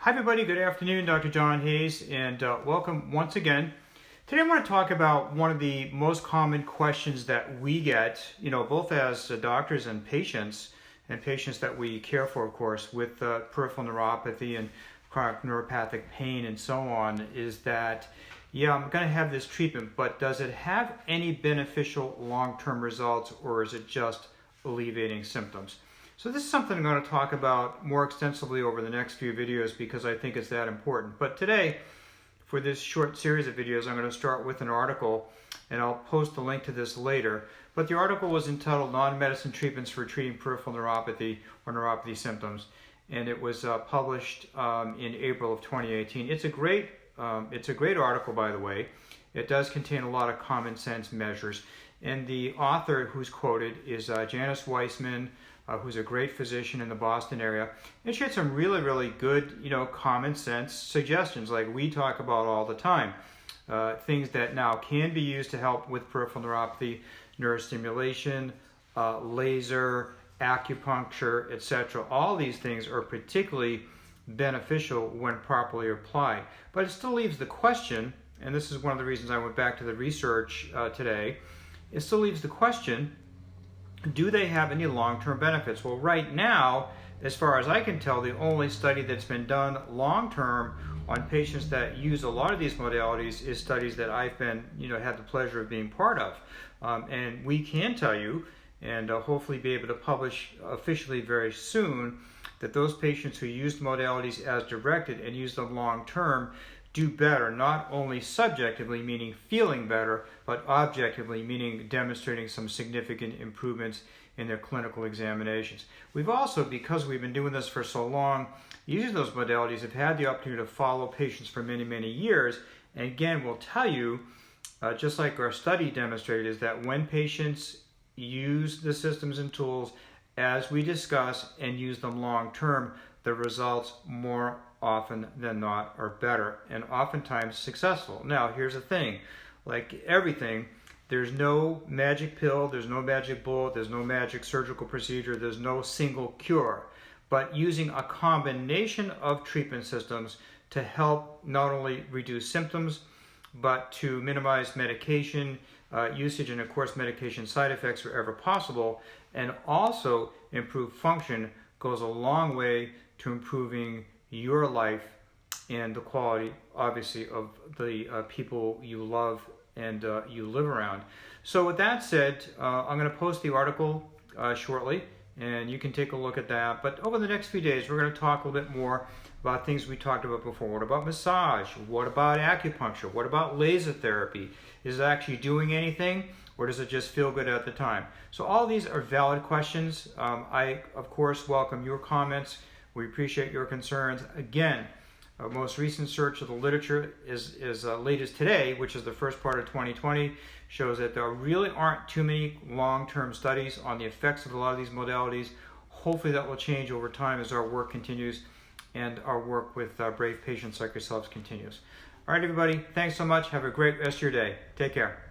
Hi everybody, good afternoon. Dr. John Hayes, and welcome once again. Today I want to talk about one of the most common questions that we get, both as doctors and patients that we care for, of course, with peripheral neuropathy and chronic neuropathic pain and so on, is that, I'm going to have this treatment, but does it have any beneficial long-term results, or is it just alleviating symptoms? So this is something I'm going to talk about more extensively over the next few videos because I think it's that important. But today, for this short series of videos, I'm going to start with an article, and I'll post the link to this later. But the article was entitled Non-Medicine Treatments for Treating Peripheral Neuropathy or Neuropathy Symptoms, and it was published in April of 2018. It's a great article, by the way. It does contain a lot of common sense measures. And the author who's quoted is Janice Weissman, who's a great physician in the Boston area. And she had some really, really good, common sense suggestions like we talk about all the time. Things that now can be used to help with peripheral neuropathy, neurostimulation, laser, acupuncture, etc. All these things are particularly beneficial when properly applied. But it still leaves the question, and this is one of the reasons I went back to the research today, it still leaves the question, do they have any long-term benefits? Well, right now, as far as I can tell, the only study that's been done long-term on patients that use a lot of these modalities is studies that I've been, had the pleasure of being part of. And we can tell you, and hopefully be able to publish officially very soon, that those patients who use modalities as directed and use them long-term do better, not only subjectively, meaning feeling better, but objectively, meaning demonstrating some significant improvements in their clinical examinations. We've also, because we've been doing this for so long, using those modalities, have had the opportunity to follow patients for many, many years. And again, we'll tell you, just like our study demonstrated, is that when patients use the systems and tools as we discuss and use them long-term, the results more often than not are better and oftentimes successful. Now, here's the thing, like everything, there's no magic pill, there's no magic bullet, there's no magic surgical procedure, there's no single cure. But using a combination of treatment systems to help not only reduce symptoms, but to minimize medication usage and, of course, medication side effects wherever possible, and also improve function goes a long way to improving your life and the quality, obviously, of the people you love and you live around. So with that said, I'm going to post the article shortly, and you can take a look at that. But over the next few days, we're going to talk a little bit more about things we talked about before. What about massage? What about acupuncture? What about laser therapy? Is it actually doing anything, or does it just feel good at the time? So all these are valid questions. I, of course, welcome your comments. We appreciate your concerns. Again, our most recent search of the literature is latest today, which is the first part of 2020, shows that there really aren't too many long-term studies on the effects of a lot of these modalities. Hopefully that will change over time as our work continues and our work with brave patients like yourselves continues. All right, everybody, thanks so much. Have a great rest of your day. Take care.